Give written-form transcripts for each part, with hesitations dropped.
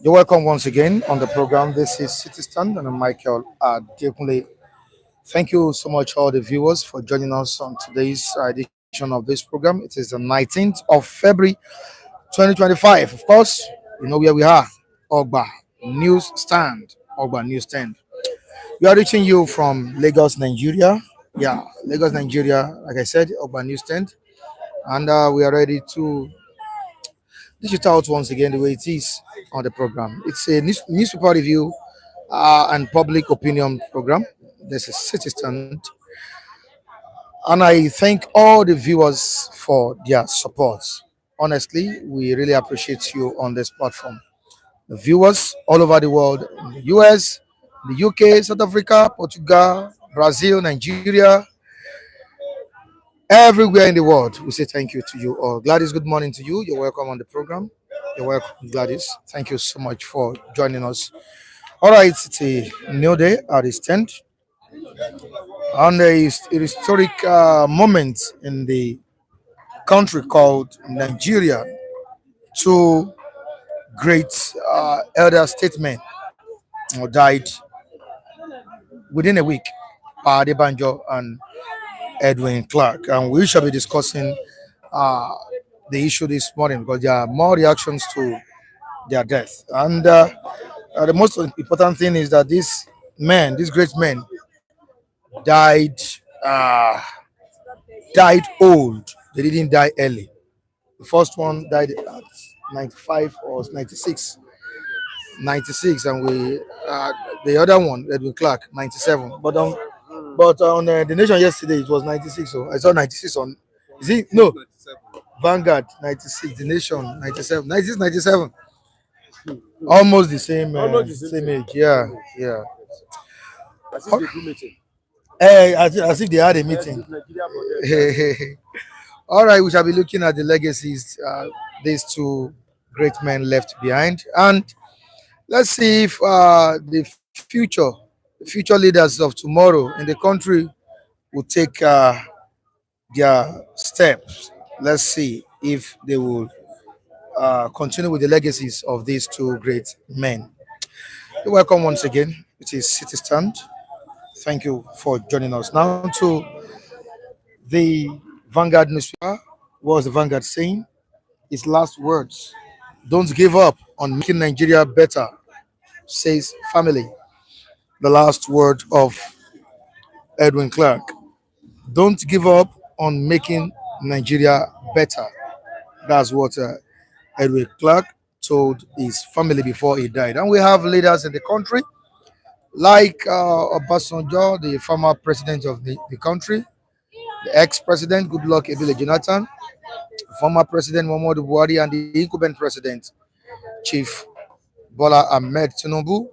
You're welcome once again on the program. This is Citizen and I'm Michael Dekunle. Thank you so much, all the viewers, for joining us on today's edition of this program. It is the 19th of February 2025. Of course, you know where we are. Ogba Newsstand. Ogba Newsstand. We are reaching you from Lagos, Nigeria. Yeah, Lagos, Nigeria. Like I said, Ogba Newsstand. And we are ready to dish it out once again the way it is on the program. It's a newspaper review and public opinion program. This is Citizen, and I thank all the viewers for their support. Honestly, we really appreciate you on this platform. The viewers all over the world, in the US, the UK, South Africa, Portugal, Brazil, Nigeria, everywhere in the world, we say thank you to you all. Gladys, good morning to you. You're welcome on the program. You're welcome, Gladys. Thank you so much for joining us. All right, it's a new day at the stand, and a historic moment in the country called Nigeria. Two great elder statesmen died within a week, Pa Adebanjo and Edwin Clark, and we shall be discussing uh, the issue this morning because there are more reactions to their death. And the most important thing is that these great men, died uh, died old. They didn't die early. The first one died at 95 or 96, 96, and the other one, Edwin Clark, 97. But on the Nation yesterday it was 96. So I saw 96 on. Is it no? Vanguard 96, the Nation 97, 96, 97. Almost the same, same age. Yeah, yeah. As if they had a meeting. All right, we shall be looking at the legacies these two great men left behind, and let's see if the future leaders of tomorrow in the country will take their steps. Let's see if they will continue with the legacies of these two great men. You're welcome once again. It is City Stand. Thank you for joining us. Now to the Vanguard newspaper. What was the Vanguard saying? Its last words. Don't give up on making Nigeria better, says family. The last word of Edwin Clark. Don't give up on making Nigeria better. That's what Edwin Clark told his family before he died. And we have leaders in the country like Obasanjo, the former president of the country, the ex-president Goodluck Ebele Jonathan, former president Muhammadu Buhari, and the incumbent president Chief Bola Ahmed Tinubu,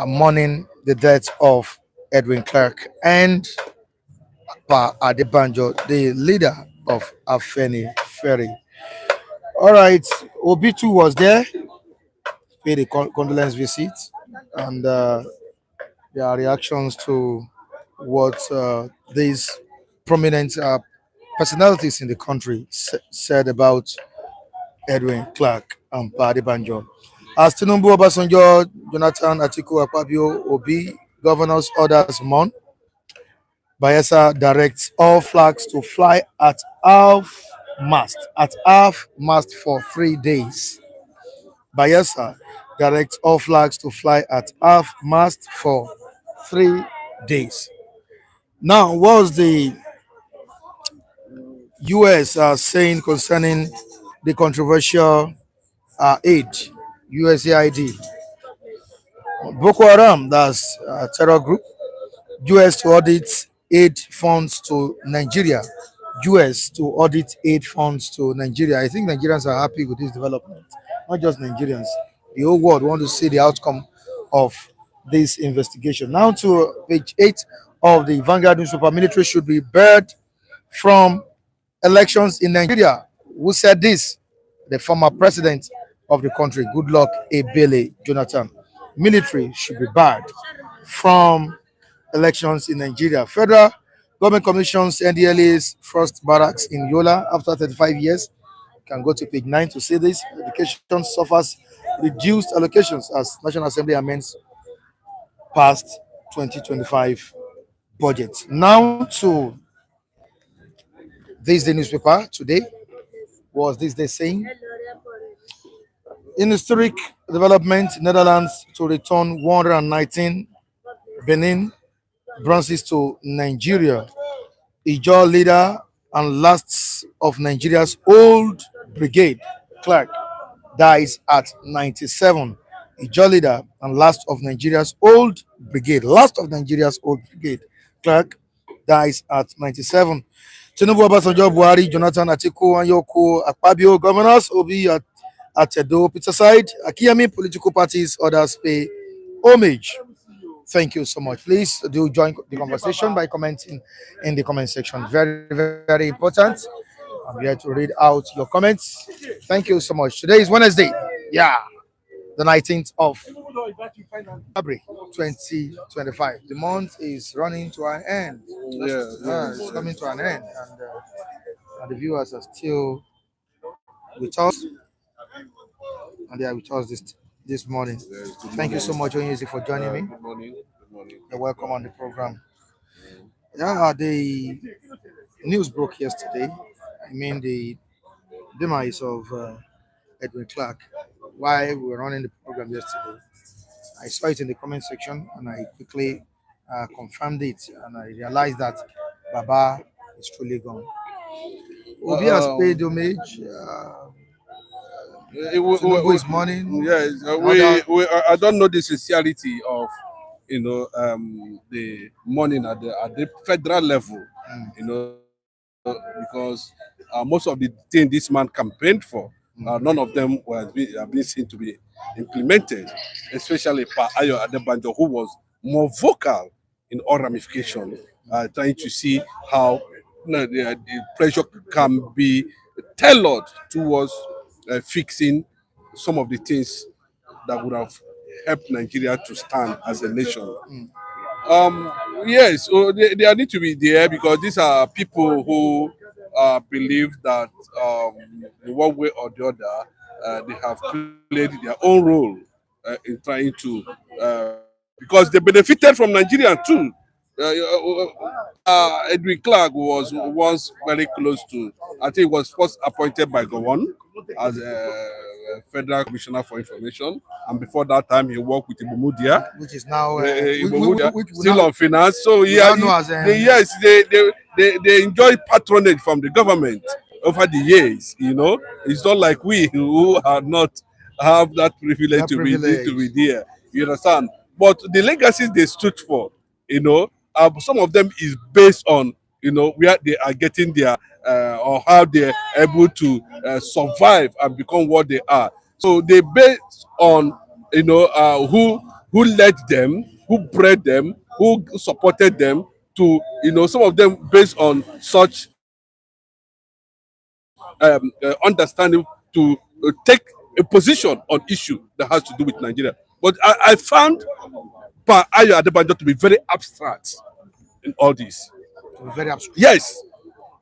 mourning the death of Edwin Clark and Pa Adebanjo, the leader of Afeni Ferry. All right, Obi2 was there, paid a condolence visit, and their reactions to what these prominent personalities in the country said about Edwin Clark and Pa Adebanjo. As Tinubu, Obasanjo, Jonathan, Atiku, Akpabio, Obi, governors, others mourn, Bayelsa directs all flags to fly at half mast for 3 days. Bayelsa directs all flags to fly at half mast for 3 days. Now, what was the US saying concerning the controversial aid, USAID? Boko Haram, that's a terror group, US to audit aid funds to Nigeria. US to audit aid funds to Nigeria. I think Nigerians are happy with this development. Not just Nigerians. The whole world want to see the outcome of this investigation. Now to page 8 of the Vanguard newspaper. Military should be barred from elections in Nigeria. Who said this? The former president of the country, Goodluck Ebele Jonathan. Military should be barred from elections in Nigeria. Federal government commissions NDLA's first barracks in Yola after 35 years. You can go to page 9 to see this. Education suffers reduced allocations as National Assembly amends past 2025 budget. Now to this day newspaper today. Was this day saying? In historic development, Netherlands to return 119 Benin bronzes to Nigeria. Ijaw leader and last of Nigeria's old brigade, Clark, dies at 97. Ijaw leader and last of Nigeria's old brigade, Clark, dies at 97. Tinubu, Obasanjo, Buhari, Jonathan, Atiku, Anyoko, Akpabio, governors, Obi at Edo, Peterside, Akiyemi, political parties, others pay homage. Thank you so much. Please do join the conversation by commenting in the comment section. Very, very important. I'm here to read out your comments. Thank you so much. Today is Wednesday. Yeah, the 19th of February 2025. The month is running to an end. It's coming to an end. And the viewers are still with us. And they are with us this morning. Thank you so much, Onyezi, for joining me. Good morning. Good morning. You're welcome on the program. Yeah, the news broke yesterday. I mean, the demise of Edwin Clark. While we were running the program yesterday, I saw it in the comment section and I quickly confirmed it. And I realized that Baba is truly gone. Obi has paid homage. Tinubu is mourning. Yes, I don't know the sincerity of the mourning at the federal level, because most of the things this man campaigned for, none of them have been seen to be implemented, especially Pa Ayo Adebanjo, who was more vocal in all ramifications, trying to see how the pressure can be tailored towards fixing some of the things that would have helped Nigeria to stand as a nation. Yes, so they need to be there because these are people who believe that in one way or the other they have played their own role in trying to because they benefited from Nigeria too. Edwin Clark was once very close to, I think he was first appointed by Gowon as a Federal Commissioner for Information, and before that time he worked with Ibumudia, which is now still on finance. So yes, they enjoy patronage from the government over the years. It's not like we who are not have that privilege to be there. You understand? But the legacies they stood for, some of them is based on where they are getting their or how they're able to survive and become what they are. So they based on who led them, who bred them, who supported them to some of them based on such understanding to take a position on issue that has to do with Nigeria. But I found Pa Ayo Adebanjo to be very abstract in all this. Very abstract. Yes,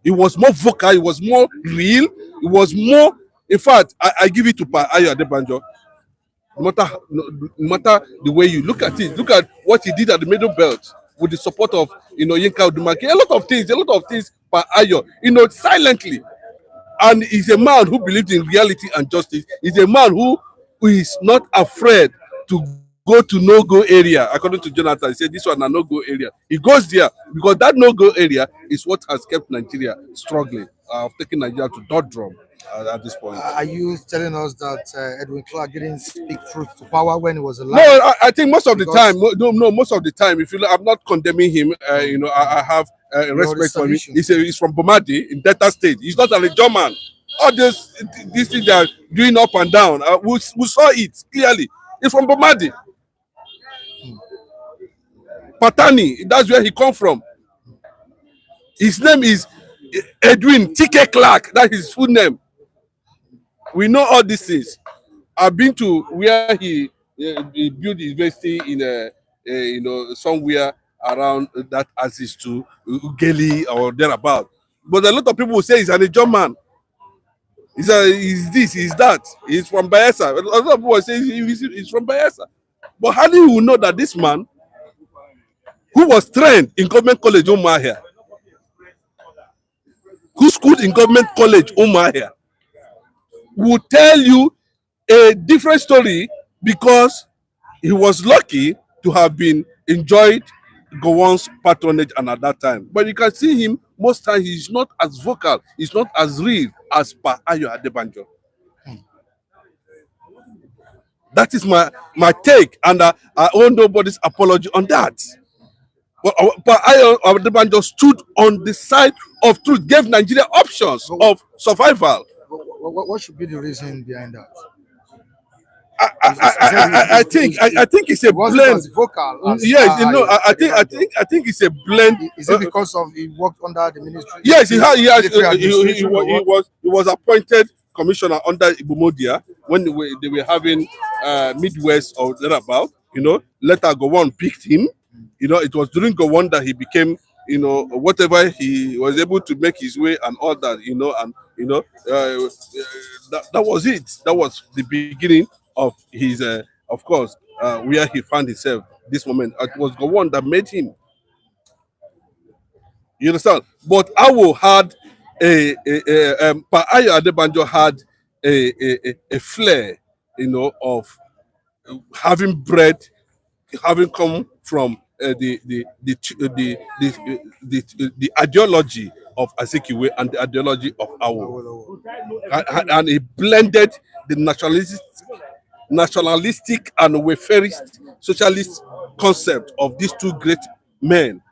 it was more vocal, it was more real, it was more. In fact, I give it to Pa Ayo Adebanjo. No matter the way you look at it, look at what he did at the Middle Belt with the support of Yinka Odumake. A lot of things Pa Ayo, silently. And he's a man who believes in reality and justice. He's a man who is not afraid to go to no-go area. According to Jonathan, he said this one a no-go area. He goes there because that no-go area is what has kept Nigeria struggling, taking Nigeria to doldrum at this point. Are you telling us that Edwin Clark didn't speak truth to power when he was alive? No, I think most of the time, most of the time, if you look, I'm not condemning him. I have respect for him. He's from Bomadi in Delta State. He's not a German. All these things they are doing up and down. We saw it clearly. He's from Bomadi. Patani, that's where he come from. His name is Edwin T.K. Clark. That's his full name. We know all these things. I've been to where he built his university in somewhere around that axis to Ugeli or thereabout. But a lot of people will say he's an Ijaw man. He's this, he's that. He's from Bayelsa. A lot of people say he's from Bayelsa. But how do you know that this man, who was trained in government college Umahia, who schooled in government college Umahia, would tell you a different story because he was lucky to have been enjoyed Gowon's patronage and at that time. But you can see him most times he's not as vocal, he's not as real as Pa Ayo Adebanjo. That is my take, and I owe nobody's apology on that. But Ayo Adebanjo stood on the side of truth, gave Nigeria options of survival. What should be the reason behind that? I think it's a blend. Vocal Yes, you know, I think it's a blend. Is it because of he worked under the ministry? Yes, he was appointed commissioner under Ibumodia when they were having Midwest or thereabout. You know, later Gowon picked him. You know, it was during Gowon that he became, you know, whatever he was able to make his way and all that. You know, and you know, that was it. That was the beginning of his, of course, where he found himself this moment. It was Gowon that made him. You understand? But Awo had Pa Ayo Adebanjo had a flair, you know, of having come from the ideology of Azikiwe and the ideology of Awo, and he blended the nationalistic and welfarist socialist concept of these two great men,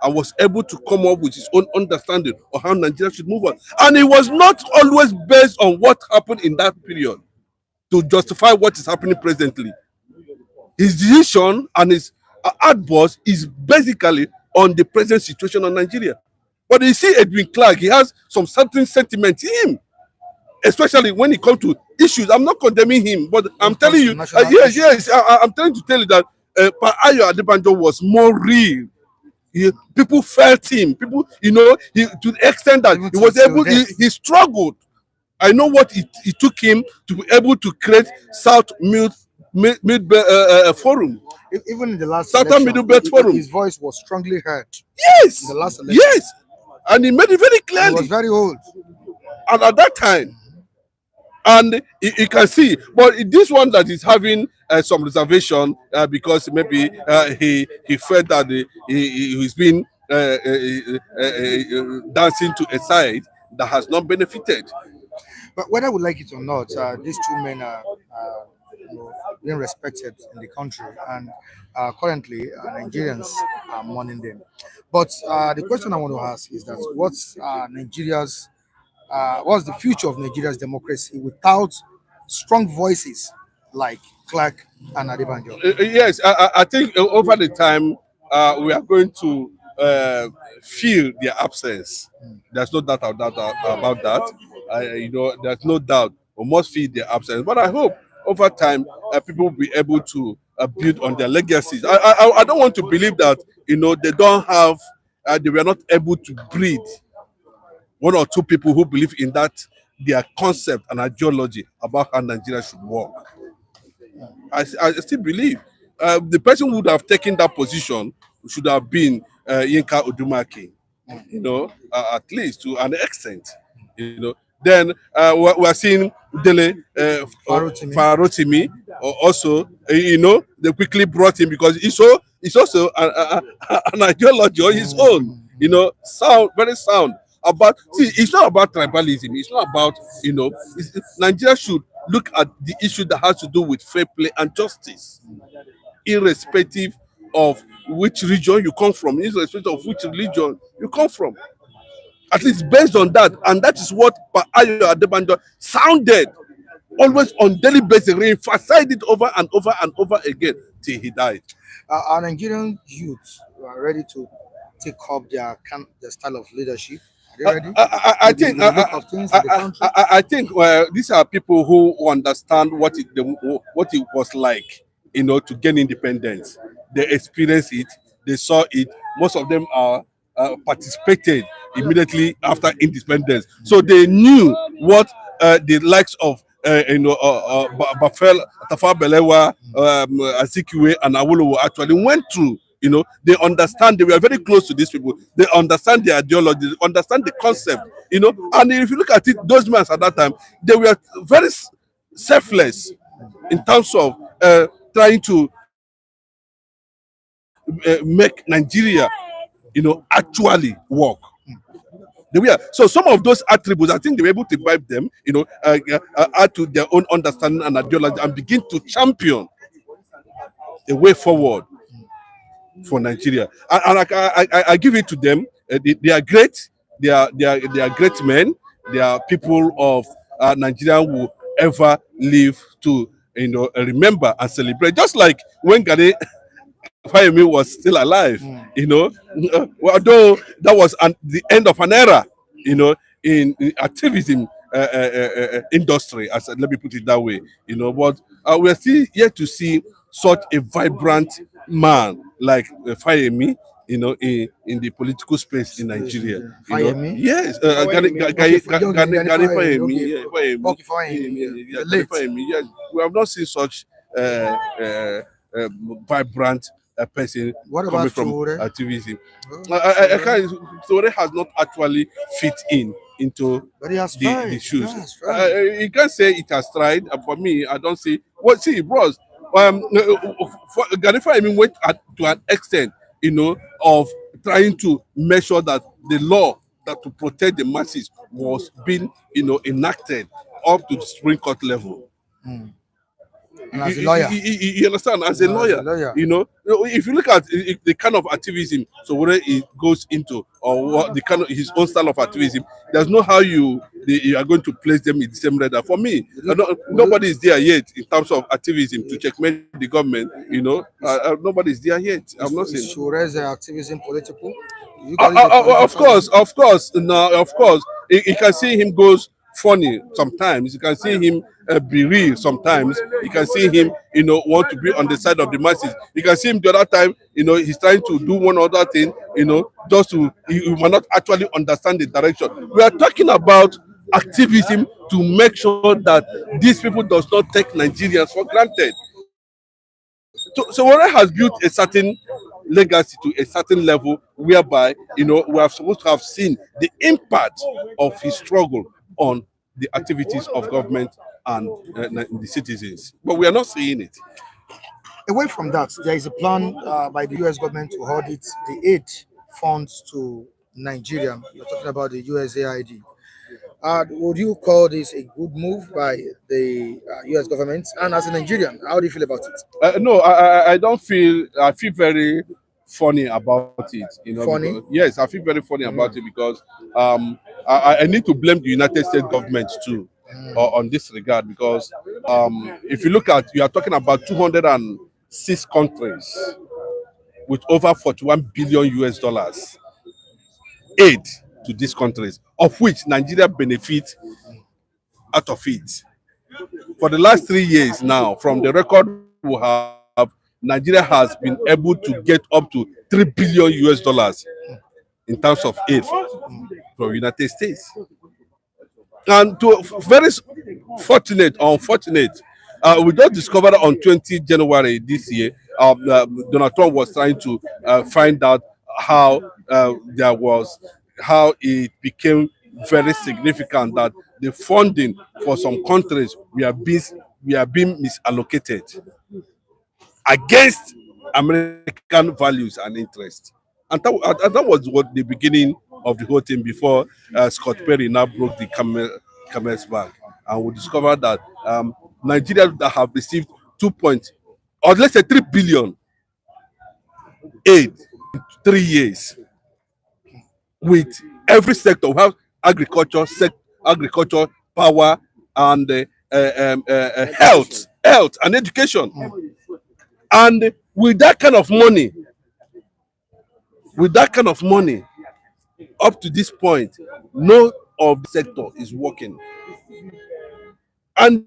and was able to come up with his own understanding of how Nigeria should move on. And it was not always based on what happened in that period to justify what is happening presently. His decision and his outburst is basically on the present situation of Nigeria. But you see Edwin Clark, he has some certain sentiment in him, especially when it comes to issues. I'm not condemning him, but I'm telling you, yes, I'm trying to tell you that Pa Ayo Adebanjo was more real. People felt him. People, you know, to the extent that he was able, he struggled. I know what it took him to be able to create South Mid Forum. Even in the last Southern Middle Belt Forum, his voice was strongly heard. Yes, in the last election. Yes, and he made it very clearly. He was very old, and at that time, and you can see, but this one that is having some reservation because maybe he felt that he's been dancing to a side that has not benefited. But whether we like it or not, these two men are being respected in the country, and currently Nigerians are mourning them. But the question I want to ask is that what's the future of Nigeria's democracy without strong voices like Clark and Adebanjo? Yes, I think over the time we are going to feel their absence. There's no doubt about that. You know, there's no doubt we must feel their absence. But I hope over time people will be able to build on their legacies. I don't want to believe that, you know, they don't have, they were not able to breed one or two people who believe in that, their concept and ideology about how Nigeria should work. I still believe the person who would have taken that position should have been Yinka Odumake, you know, at least to an extent, you know. Then we're seeing Dele Farotimi also, you know, they quickly brought him because it's also an ideology on his own, you know, very sound. It's not about tribalism. It's not about, you know, Nigeria should look at the issue that has to do with fair play and justice, irrespective of which region you come from, irrespective of which religion you come from. At least based on that, and that is what Pa Ayo Adebanjo sounded always on daily basis, re-emphasized it over and over and over again till he died. Are Nigerian youth ready to take up their style of leadership? Are they ready? I think these are people who understand what it was like, you know, to gain independence. They experienced it, they saw it. Most of them are participated immediately after independence, so they knew what the likes of Bafel, Tafa Belewa, Azikiwe, and Awolowo actually went through. They understand. They were very close to these people. They understand their ideology. They understand the concept. And if you look at it, those men at that time, they were very selfless in terms of trying to make Nigeria, actually work. They were. So some of those attributes, I think they were able to imbibe them, add to their own understanding and ideology and begin to champion a way forward for Nigeria. And I give it to them. They are great. They are great men. They are people of Nigeria who ever live to remember and celebrate. Just like when Gani Fayemi was still alive, although that was the end of an era, in activism industry, let me put it that way, but we're still yet to see such a vibrant man like Fayemi, in the political space in Nigeria. Fayemi? Yes, Gani Fayemi, yes. We have not seen such vibrant person coming from activism. I can't. Sore has not actually fit into the shoes. You can't say it has tried. For me, I don't see. Well, see, bros. Gani Fayemi went to an extent, of trying to make sure that the law that to protect the masses was being, enacted up to the Supreme Court level. And as a lawyer, you understand? As a lawyer, if you look at the kind of activism, so whether it goes into or what the kind of his own style of activism, there's no how you are going to place them in the same radar. For me, nobody is there yet in terms of activism to checkmate the government. Nobody is there yet. I'm not saying. Sure's activism political. Of course. No, of course. You can see him goes funny sometimes. You can see him be real sometimes. You can see him, want to be on the side of the masses. You can see him the other time, he's trying to do one other thing, just to, you might not actually understand the direction. We are talking about activism to make sure that these people does not take Nigerians for granted. So Warren has built a certain legacy to a certain level whereby, we are supposed to have seen the impact of his struggle on the activities of government and the citizens. But we are not seeing it. Away from that, there is a plan by the US government to audit the aid funds to Nigeria. You're talking about the USAID. Would you call this a good move by the US government? And as a Nigerian, how do you feel about it? No, I don't feel. I feel very funny about it. Funny? Because, yes, I feel very funny about it because I need to blame the United States government too on this regard, because if you look at, you are talking about 206 countries with over 41 billion US dollars aid to these countries, of which Nigeria benefits out of it. For the last 3 years now, from the record we have, Nigeria has been able to get up to 3 billion US dollars in terms of aid from the United States. And to very fortunate or unfortunate, we just discovered on 20 January this year, Donald Trump was trying to find out how how it became very significant that the funding for some countries we are being misallocated against American values and interests. And that was what the beginning of the whole thing before Scott Perry now broke the camel's back. And we discovered that Nigeria that have received 3 billion aid in 3 years, with every sector. We have agriculture, power, and health and education. And with that kind of money, up to this point, no of the sector is working. And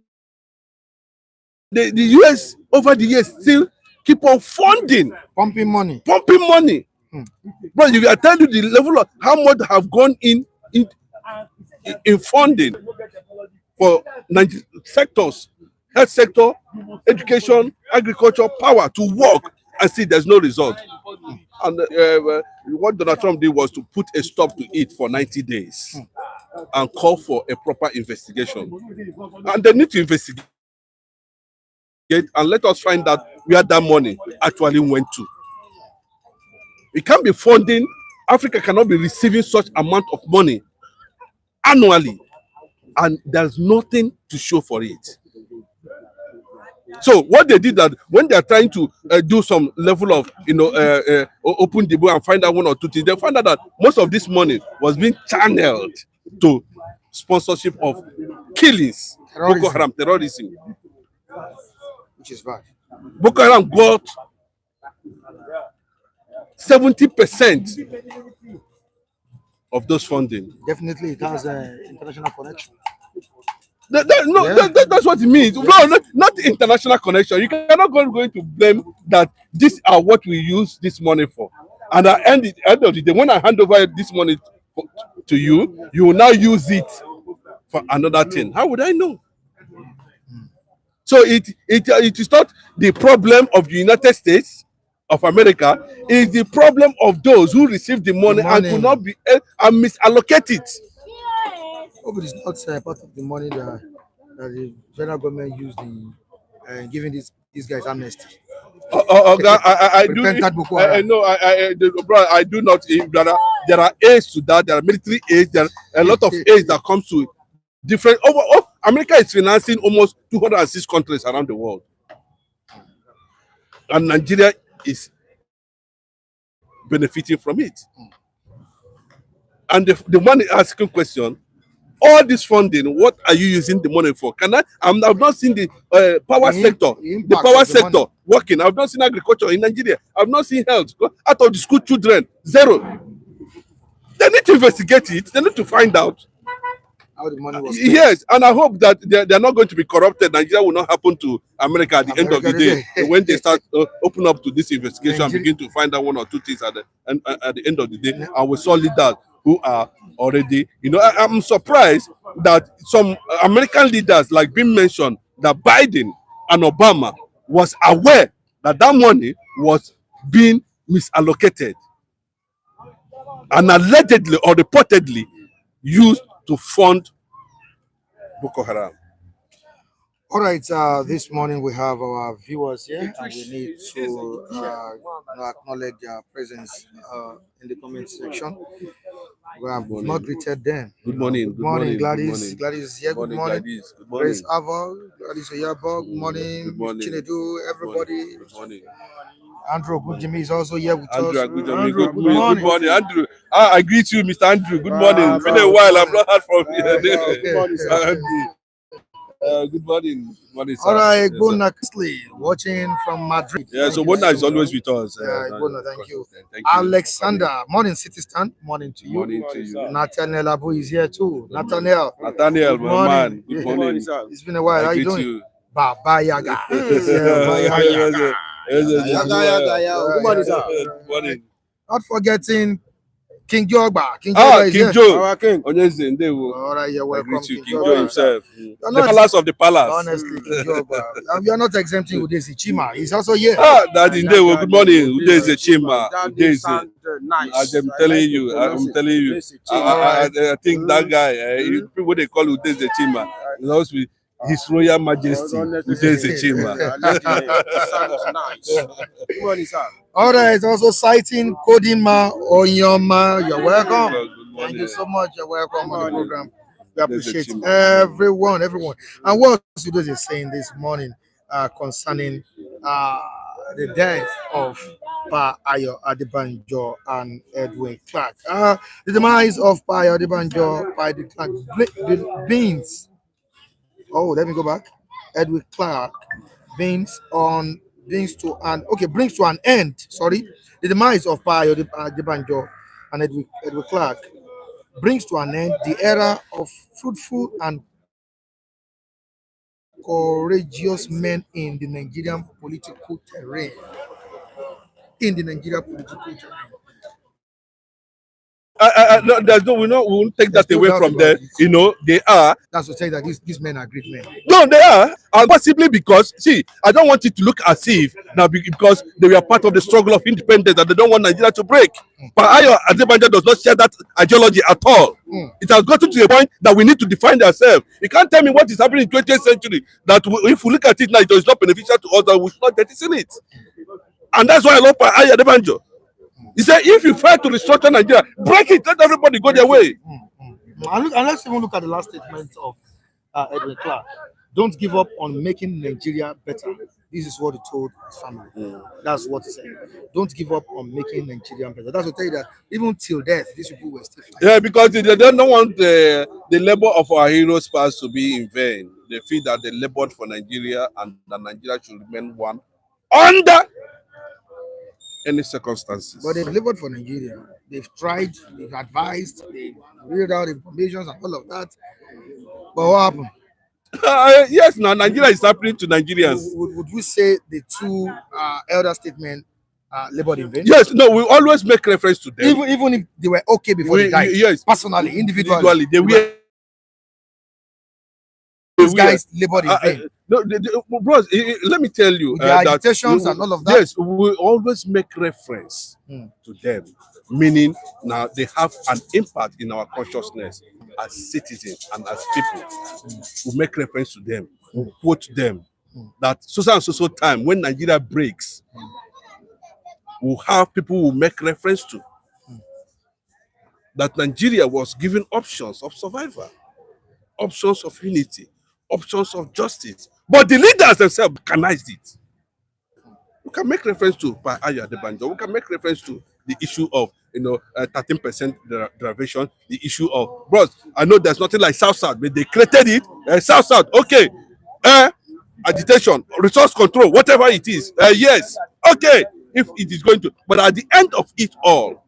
the US over the years still keep on funding, pumping money. But you can tell you the level of how much have gone in funding. for sectors, health sector, education, agriculture, power to work and see there's no result. And what Donald Trump did was to put a stop to it for 90 days and call for a proper investigation. And they need to investigate and let us find out where that money actually went to. It can't be funding. Africa cannot be receiving such amount of money annually, and there's nothing to show for it. So what they did, that when they are trying to do some level of open the book and find out one or two things, they found out that most of this money was being channeled to sponsorship of killings, Boko Haram terrorism, which is bad. Boko Haram got 70% of those funding. Definitely, it has an international connection. That's what it means. No, not international connection. You cannot go to blame that these are what we use this money for. And at the end of the day, when I hand over this money to you, you will now use it for another thing. How would I know? So it is not the problem of the United States of America. It's the problem of those who receive the money and could not be and misallocate it. Hope it is not part of the money that the federal government used in giving these guys amnesty. I do. I do not. There are aids to that. There are military aids. There are a lot of aids that comes to different. America is financing almost 206 countries around the world, and Nigeria is benefiting from it. And the one asking question, all this funding, what are you using the money for? I've not seen the power sector working. I've not seen agriculture in Nigeria. I've not seen health. Out of the school children, zero. They need to investigate it. They need to find out how the money was. Yes, and I hope that they're not going to be corrupted. Nigeria will not happen to America at the end of the day. When they start open up to this investigation and begin to find out one or two things at the end of the day, and we saw leaders who are already, I'm surprised that some American leaders, like being mentioned, that Biden and Obama was aware that that money was being misallocated and allegedly or reportedly used to fund Boko Haram. All right, this morning we have our viewers here, and we need to acknowledge their presence in the comment section. We have not greeted them. Good morning. Good morning, Gladys. Gladys is here. Good morning. Gladys. Good morning. Grace Avo, Gladys Oyabo. Good morning. Good morning. Chinedu, everybody. Good morning. Andrew Gujimi is also here with Andrew, us. Andrew, good morning. Andrew. I greet you, Mr. Andrew. Good morning. It's been a while. I've not heard from you. Good morning, sir. Good morning. Good morning, sir. All right, Bona Kisley, watching from Madrid. Yeah, so Bona is always with us. Bona, thank you. Alexander, morning, City Stand. Morning to you. Morning to you. Nathaniel Abu is here too. Nathaniel, my man. Good morning. It's been a while. How you doing? Baba Yaga. Yaga. Good morning, sir. Good morning. Not forgetting King Jogba. King Joe. Our king. All right, you're welcome. King Joe himself. The palace of the palace. Honestly, King Jogba. We are not exempting Udesi Chima. He's also here. That in there. Good morning. Udesi Chima. Udesi. As I'm telling you. I think that guy, people they call Udesi Chima, it must be His Royal Majesty Udesi Chima. Good morning, sir. All right, also citing Kodima Onyoma. You're welcome. Thank you so much. You're welcome on the program. We appreciate everyone. And what Usaid is saying this morning concerning the death of Pa Ayo Adebanjo and Edwin Clark. The demise of Pa Ayo Adebanjo by the Clark Beans. Oh, let me go back. Edwin Clark brings to an end. Sorry, the demise of Pa Ayo Adebanjo and Edwin Clark brings to an end the era of fruitful and courageous men in the Nigerian political terrain. No, there's no, we won't take There's that no away doubt from about them. it. You know, they are. That's to say that these men are great men. No, they are. And possibly because, see, I don't want it to look as if now because they were part of the struggle of independence and they don't want Nigeria to break. But Ayo Adebanjo does not share that ideology at all. It has gotten to a point that we need to define ourselves. You can't tell me what is happening in 20th century that if we look at it now, it is not beneficial to us, that we should not jettison it. And that's why I love Ayo Adebanjo. He said, if you fail to restructure Nigeria, break it, let everybody go their way. And let's even look at the last statement of Edwin Clark. Don't give up on making Nigeria better. This is what he told his family. That's what he said. Don't give up on making Nigeria better. That's to tell you that even till death, these people were still fighting. Yeah, because they don't want the labor of our heroes past to be in vain. They feel that they labored for Nigeria and that Nigeria should remain one under any circumstances. But they've labored for Nigeria. They've tried, they've advised, they've read out information and all of that. But what happened? Yes, now Nigeria is happening to Nigerians. Would we say the two elder statements labored in vain? Yes, no, we always make reference to them. Even if they were okay before they died. Yes, personally, individually, they were. These guys labored in vain. No, bros, let me tell you, the agitations and all of that. Yes, we always make reference to them, meaning now they have an impact in our consciousness as citizens and as people. We make reference to them, we quote them. That so and so time when Nigeria breaks, we'll have people who make reference to that Nigeria was given options of survival, options of unity, options of justice. But the leaders themselves canalized it. We can make reference to Ayo Adebanjo. We can make reference to the issue of 13% derivation, the issue of bros. I know there's nothing like South, but they created it. South, okay. Agitation, resource control, whatever it is. Yes, okay, if it is going to. But at the end of it all,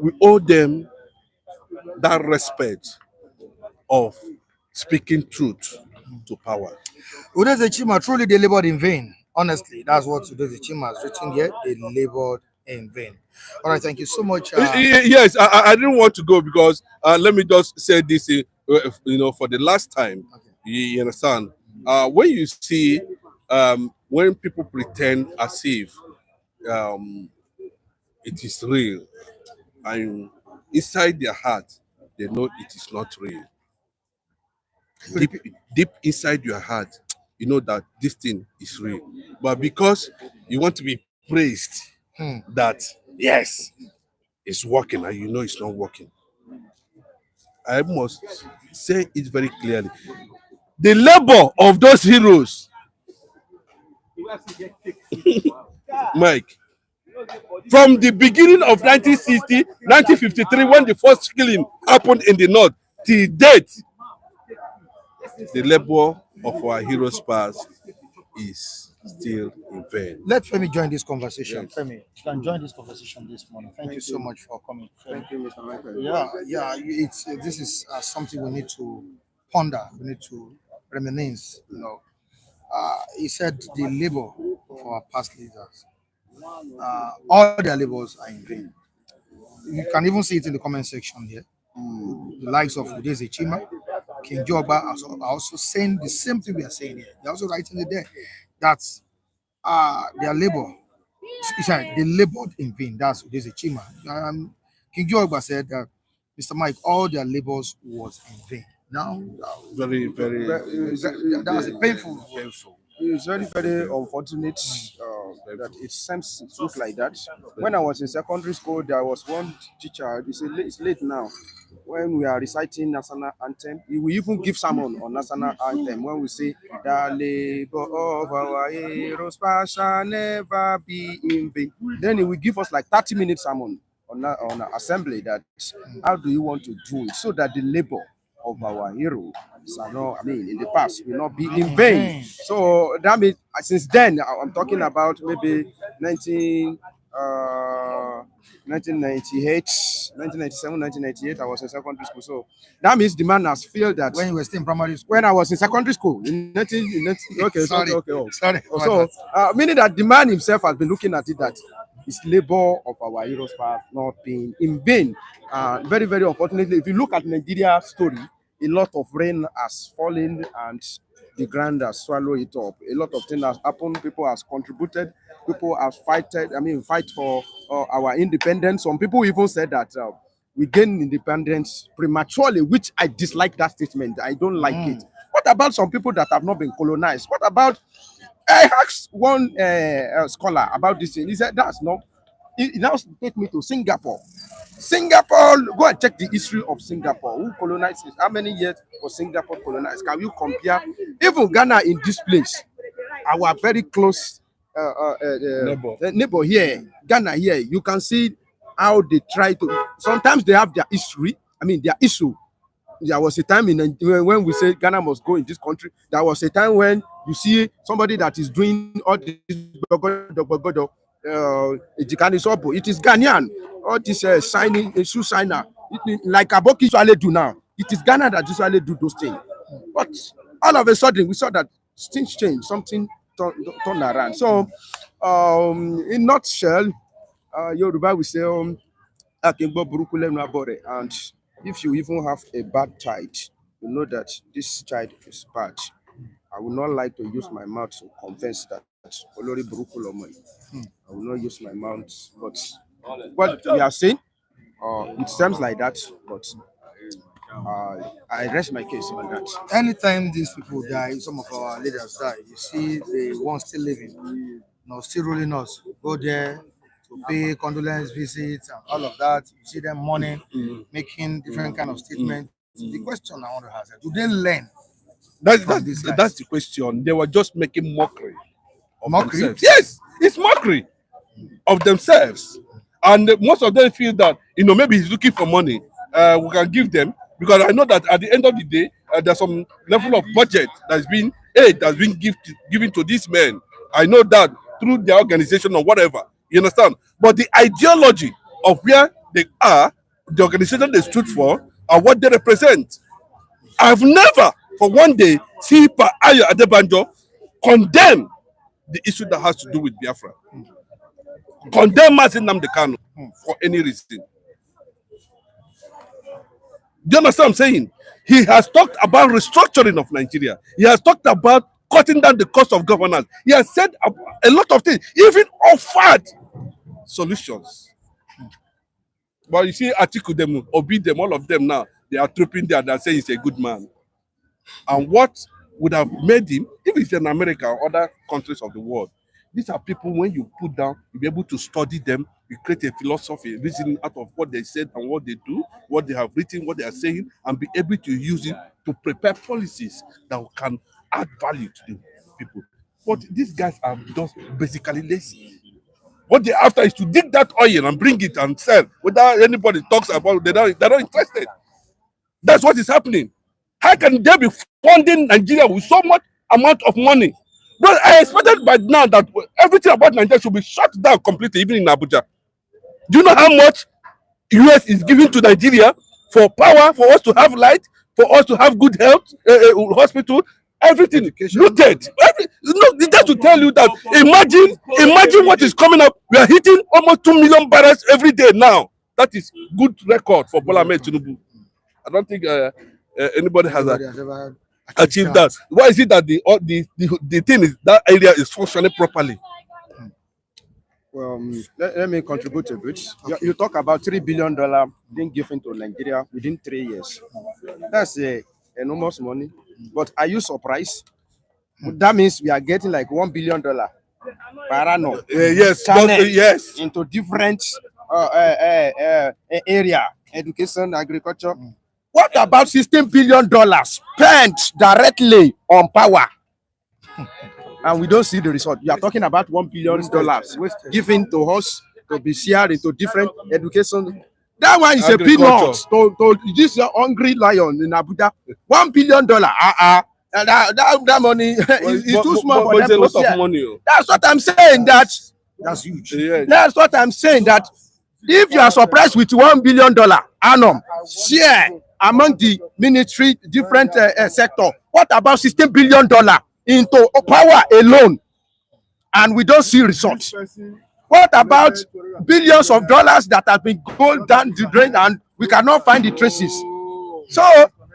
we owe them that respect of speaking truth to power. Udeze Chima, truly they labored in vain. Honestly, that's what Udeze Chima has written here. They labored in vain. All right, thank you so much. Yes, I didn't want to go because let me just say this, for the last time. Okay. You understand? When you see when people pretend as if it is real, and inside their heart they know it is not real. Deep inside your heart, you know that this thing is real. But because you want to be praised that yes, it's working, and you know it's not working, I must say it very clearly. The labor of those heroes, Mike, from the beginning of 1960, 1953, when the first killing happened in the north, till date, the labor of our heroes past is still in vain. Let Femi join this conversation. Yes. Femi, you can join this conversation this morning. Thank you so much for coming. Femi. Thank you, Mr. Michael. Yeah. This is something we need to ponder. We need to reminisce. He said the labor of our past leaders, all their labors are in vain. You can even see it in the comment section here. The likes of Udeze Chima, King Joba are also saying the same thing we are saying here. They're also writing it there that their labor, they labored in vain. That's Udeze Chima. King Joba said that, Mr. Mike, all their labors was in vain. Now, Very, very. That's painful. It's very, very unfortunate that it seems to look like that. When I was in secondary school, there was one teacher. He said, it's late now. When we are reciting national anthem, he will even give sermon on national anthem. When we say, the labor of our heroes shall never be in vain. Then he will give us like 30-minute sermon on assembly that how do you want to do it so that the labor of our heroes in the past will not be in vain. So that means since then, I'm talking about maybe 1998, 1997, 1998, I was in secondary school. So that means the man has felt that when you were still in primary school. When I was in secondary school, Sorry. So meaning that the man himself has been looking at it that is labor of our heroes have not been in vain. Very, very unfortunately, if you look at Nigeria's story, a lot of rain has fallen and the ground has swallowed it up. A lot of things has happened. People has contributed. People have fight for our independence. Some people even said that we gained independence prematurely, which I dislike that statement. I don't like it. What about some people that have not been colonized? What about I asked one scholar about this thing. He said that's not. He now take me to Singapore. Singapore, go and check the history of Singapore. Who colonized it? How many years was Singapore colonized? Can you compare? Even Ghana in this place, our very close neighbor here, Ghana here, you can see how they try to. Sometimes they have their history. Their issue. There was a time when we say Ghana must go in this country. There was a time when you see somebody that is doing all this it is Ghanaian. All this signing, shoe signer, like Aboki usually do now. It is Ghana that usually do those things. But all of a sudden, we saw that things change, something turn around. So, in nutshell, Yoruba will say, and if you even have a bad child, you know that this child is bad. I would not like to use my mouth to confess that Olori Burukulomo. I will not use my mouth, but what we are saying, it seems like that, but I rest my case on that. Anytime these people die, some of our leaders die, you see the ones still living, still ruling us. Go there to pay condolence visits and all of that. You see them mourning, making different kind of statements. The question I want to ask: do they learn? That's the question. They were just making mockery of themselves. Yes, it's mockery of themselves, and most of them feel that maybe he's looking for money. We can give them, because I know that at the end of the day, there's some level of budget that's been given to these men. I know that through their organization or whatever. You understand? But the ideology of where they are, the organization they stood for, and what they represent, I've never for one day see Pa Ayo Adebanjo condemn the issue that has to do with Biafra. Condemn Mazin Nnamdi Kanu for any reason. Do you understand what I'm saying? He has talked about restructuring of Nigeria. He has talked about cutting down the cost of governance. He has said a lot of things, even offered solutions. But you see, Atiku them, Obi them, all of them now, they are trooping there and saying he's a good man. And what would have made him, if it's in America or other countries of the world, these are people, when you put down, you'll be able to study them, you create a philosophy, reasoning out of what they said and what they do, what they have written, what they are saying, and be able to use it to prepare policies that can add value to the people. But these guys are just basically lazy. What they're after is to dig that oil and bring it and sell without anybody talks about it. They're not interested. That's what is happening. How can they be funding Nigeria with so much amount of money? But I expected by now that everything about Nigeria should be shut down completely, even in Abuja. Do you know how much US is giving to Nigeria for power, for us to have light, for us to have good health, hospital, everything looted. Just to tell you that, imagine what is coming up. We are hitting almost 2 million barrels every day now. That is good record for Bola Ahmed Tinubu. I don't think anybody has ever achieved that. Why is it that the thing is that area is functioning properly? Well, let me contribute a bit. You talk about $3 billion being given to Nigeria within 3 years. That's enormous money. But are you surprised? That means we are getting like $1 billion per annum. Yes, yes, into different area, education, agriculture. What about $16 billion spent directly on power? And we don't see the result. You are talking about $1 billion given to us to be shared into different education. That one is a peanut to this hungry lion in Abuja. $1 billion. That money is too small for them to share. That's what I'm saying. That's huge. Yeah. That's what I'm saying. That if you are surprised with $1 billion annum share among the military different sector, what about $16 billion into power alone? And we don't see results. What about billions of dollars that have been gone down the drain and we cannot find the traces? So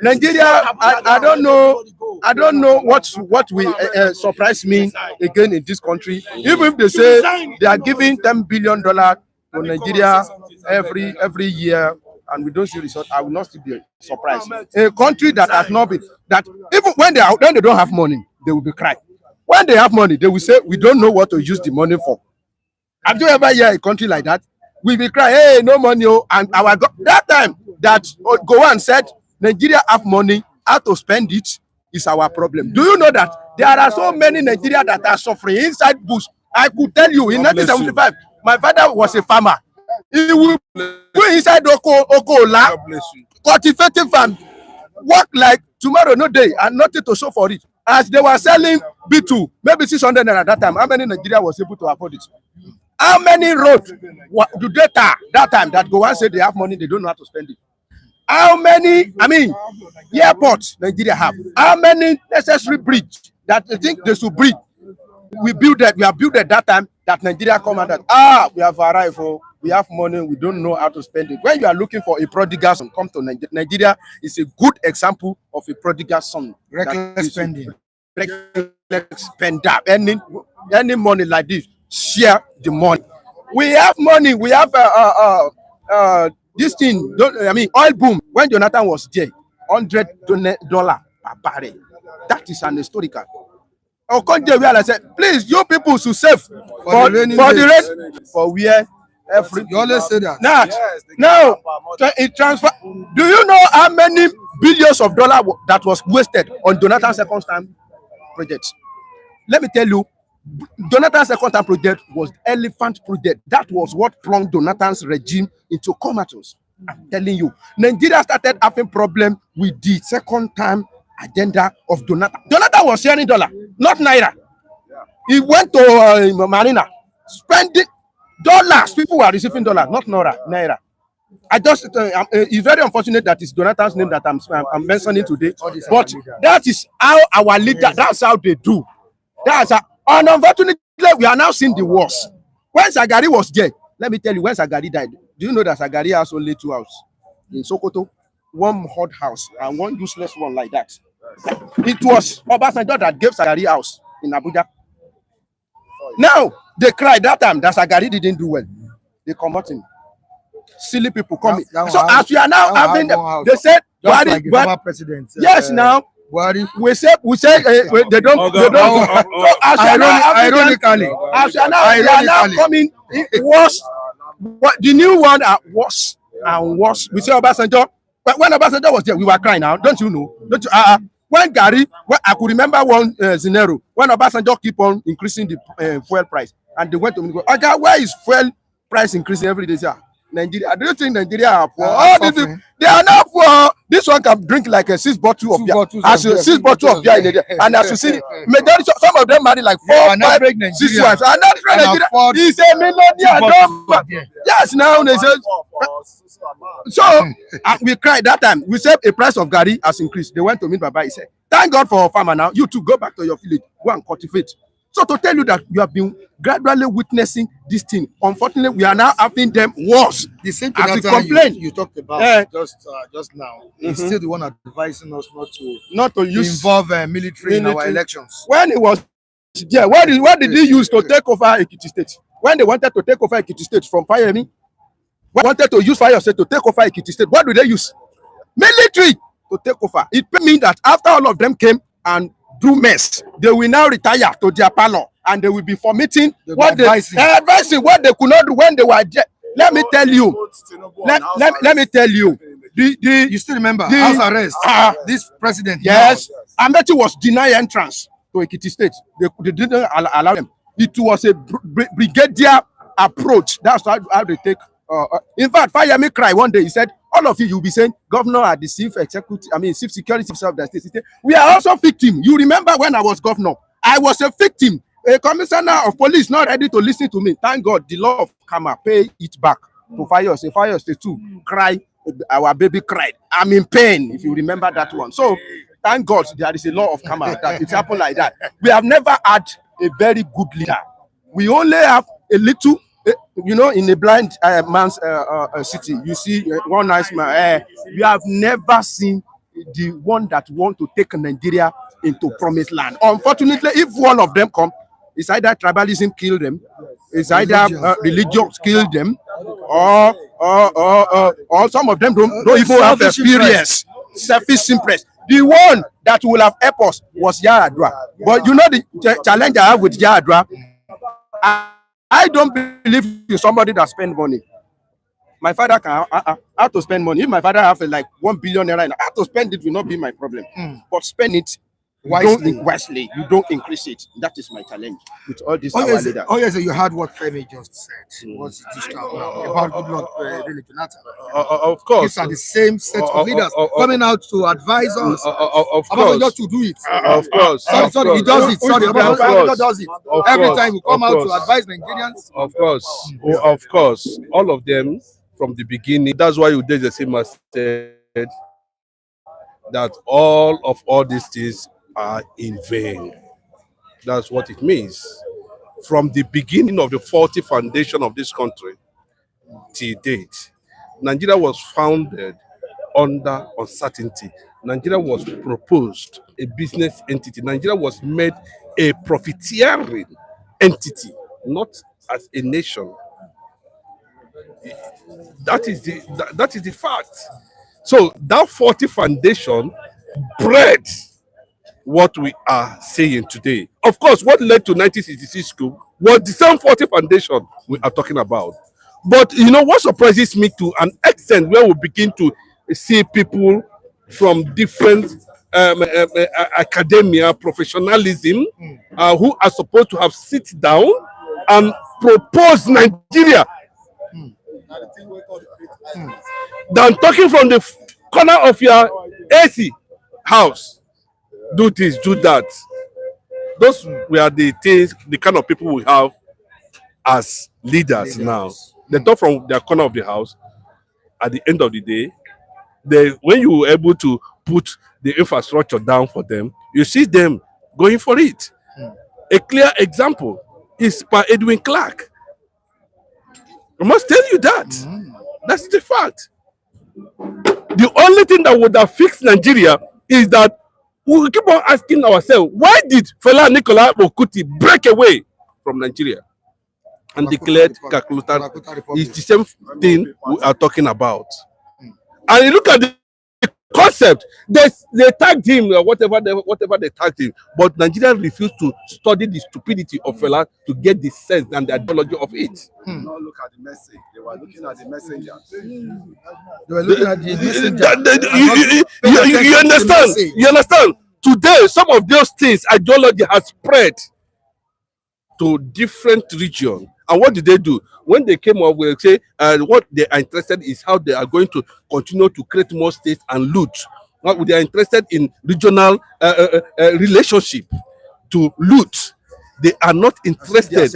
Nigeria, I don't know. I don't know what will surprise me again in this country. Even if they say they are giving $10 billion to Nigeria every year, and we don't see results, I will not still be surprised. A country that has not been, that even when they don't have money, they will be crying. When they have money, they will say we don't know what to use the money for. Have you ever heard a country like that? We will cry, hey, no money, oh, and that time that Gowan said Nigeria have money, how to spend it is our problem. Do you know that there are so many Nigeria that are suffering inside bush? I could tell you in 1975, my father was a farmer. He will go inside Okola, cultivating farm, work like tomorrow, no day, and nothing to show for it. As they were selling B2, maybe 600 naira at that time, how many Nigeria was able to afford it? How many roads do they tar that time that go and say they have money, they don't know how to spend it? How many, airports Nigeria have? How many necessary bridge that they think they should bridge? We have built at that time that Nigeria come and that, we have arrived, we have money, we don't know how to spend it. When you are looking for a prodigal son, come to Nigeria. Nigeria is a good example of a prodigal son. Reckless spending. Reckless spender. Any money like this, share the money. We have money, we have this thing, oil boom. When Jonathan was there, $100 per barrel. That is an historical. I'll come there where I said, please, you people should save for the rain. For where every You always say that. Now it transfer. Do you know how many billions of dollars that was wasted on Jonathan's second time project? Let me tell you, Jonathan's second time project was elephant project. That was what plunged Jonathan's regime into comatose. I'm telling you, Nigeria started having problem with the second time agenda of Jonathan. Jonathan was sharing dollar, not naira. He went to Marina, spending dollars. People were receiving dollars, not naira. I just it's very unfortunate that it's Jonathan's name that I'm mentioning today. But that is how our leader. That's how they do. That's how. And unfortunately, we are now seeing the worst. When Sagari was there, let me tell you, when Sagari died, do you know that Sagari has only 2 houses in Sokoto? One hot house and one useless one like that. It was Obasanjo that gave Sagari house in Abuja. Now they cried that time that Sagari didn't do well. They comot him. Silly people coming. So as we are now having, they said, like president. Yes, now we say they don't. So as we are now ironically, as we are now coming worse. The new one are worse and worse. We say Obasanjo. But when Obasanjo was there, we were crying now. Don't you know? Don't you? When Gary, I could remember one scenario when Obasanjo keep on increasing the fuel price, and they went to me go, okay, why is fuel price increasing every day? Nigeria, do you think Nigeria are poor? They are not poor. This one can drink like a 6 bottle of beer. As a 6 bottle of beer in a day. And as you see, majority, some of them marry like 4, 5, 6 wives. And not Nigeria. He's a millionaire. Yes, now they say. So we cried that time. We said a price of Gary has increased. They went to meet Baba. He said, thank God for our farmer now. You two go back to your village. Go and cultivate. So to tell you that you have been gradually witnessing this thing, unfortunately, we are now having them worse. The same as we complain you talked about just now. He's still the one advising us not to involve military in our elections. When he was there, what did he use to take over Ekiti State? When they wanted to take over Ekiti State from Fayemi, wanted to use Fire State to take over Ekiti State, what do they use? Military to take over. It means that after all of them came and do mess, they will now retire to their parlor and they will be formatting what they advising what they could not do when they were there. Let me tell you. Let me tell you. You still remember house arrest? This president. Yes. Amidst was denied entrance to Ekiti State. They didn't allow them. It was a brigadier approach. That's how they take. In fact, Fayemi cried one day. He said, all of you'll be saying, governor are the chief security officer of the state. We are also victim. You remember when I was governor, I was a victim. A commissioner of police not ready to listen to me. Thank God, the law of karma pay it back to Fire State. Fire State too cry. Our baby cried. I'm in pain. If you remember that one. So thank God there is a law of karma that it happened like that. We have never had a very good leader. We only have a little. you know, in a blind man's city, you see one nice man. You have never seen the one that want to take Nigeria into promised land. Unfortunately, if one of them come, it's either tribalism kill them, it's either religious kill them, or some of them don't even have experience. Selfish interest. The one that will have helped us was Yaradua. But you know the challenge I have with Yaradua, I don't believe you're somebody that spend money. My father can have to spend money. If my father have like 1 billion naira, I have to spend it will not be my problem. But spend it wisely. You don't increase it. That is my challenge with all these our leaders. Oh yes, you heard what Femi just said. What's it dished out now about good luck, really, Jonathan? Of course. These are the same set of leaders coming out to advise us. Of course. Just to do it. Of course. Sorry, he does it. Sorry, Obasanjo does it. Every time we come out to advise Nigerians. Of course. Of course. All of them from the beginning. That's why you did the same as said that all these things are in vain. That's what it means. From the beginning of the faulty foundation of this country till date, Nigeria was founded under uncertainty. Nigeria was proposed a business entity. Nigeria was made a profiteering entity, not as a nation. That is the fact. So that faulty foundation bred what we are saying today. Of course, what led to 1966 coup was the same faulty foundation we are talking about. But you know what surprises me to an extent, where we begin to see people from different academia, professionalism, who are supposed to have sit down and propose Nigeria, than talking from the corner of your AC house. Do this, do that. Those were the things, the kind of people we have as leaders now. They talk from their corner of the house. At the end of the day, when you were able to put the infrastructure down for them, you see them going for it. A clear example is by Edwin Clark. I must tell you that. That's the fact. The only thing that would have fixed Nigeria is that we keep on asking ourselves, why did Fela Nicola Okuti break away from Nigeria and declared Kakuta? It's the same thing we are talking about. And you look at the concept, they tagged him, or whatever they tagged him, but Nigeria refused to study the stupidity of Fela to get the sense and the ideology of it. Not look at the message. They were looking at the messengers. They were looking at the You understand? You understand? Today, some of those things, ideology has spread to different regions. And what did they do? When they came up with, say, what they are interested is how they are going to continue to create more states and loot. What they are interested in regional relationship to loot. They are not interested,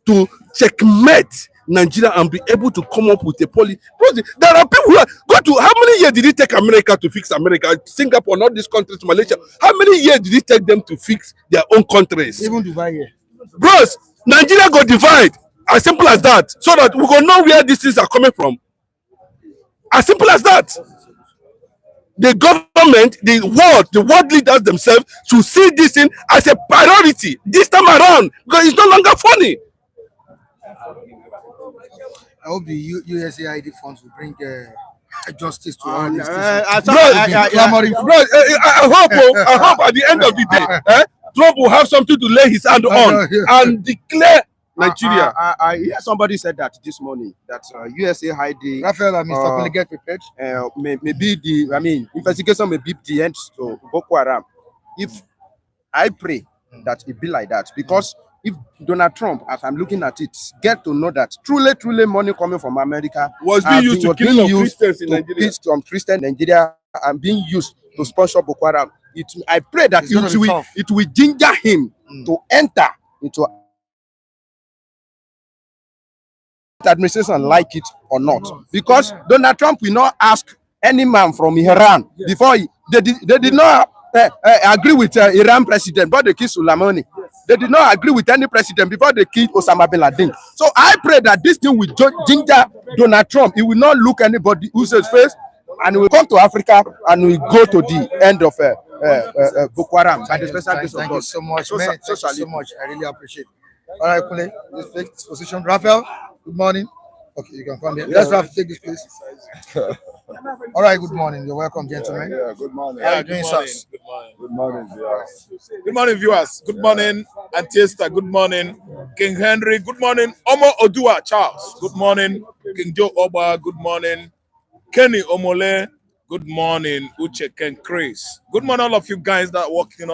to checkmate Nigeria and be able to come up with a policy. There are people who are go to. How many years did it take America to fix America? Singapore, not these countries, Malaysia. How many years did it take them to fix their own countries? Even Dubai here. Bros, Nigeria go divide. As simple as that. So that we go know where these things are coming from. As simple as that. The government, the world leaders themselves should see this thing as a priority this time around, because it's no longer funny. I hope the USAID funds will bring justice to all these things. I hope at the end of the day, Trump will have something to lay his hand on and declare Nigeria. I hear somebody said that this morning, that USAID, Raphael and Mr. Kule get prepared. Maybe investigation may be the end to Boko Haram. If I pray that it be like that, because if Donald Trump, as I'm looking at it, get to know that truly money coming from America was being used to kill Christians in Nigeria, from Christian Nigeria, and being used to sponsor Boko Haram. I pray that it will ginger him to enter into administration, like it or not, because Donald Trump will not ask any man from Iran before they did not agree with Iran president, but they kiss Soleimani. They did not agree with any president before they killed Osama bin Laden. So I pray that this thing will ginger Donald Trump. He will not look anybody who says face, and he will come to Africa and we go to the end of Boko Haram by the special grace of God. Thank you so much, man. Thank you so much. I really appreciate it. All right, Kule, let's take this position. Raphael, good morning. Okay, you can come here. Let's take this place. All right, good morning. You're welcome, gentlemen. Yeah, good morning. How are you doing, sir? Good morning, viewers. Good morning, viewers. Good morning, Antiesta. Good morning, King Henry. Good morning, Omo Odua Charles. Good morning, King Joe Oba. Good morning, Kenny Omole. Good morning, Uche Ken Chris. Good morning, all of you guys that are watching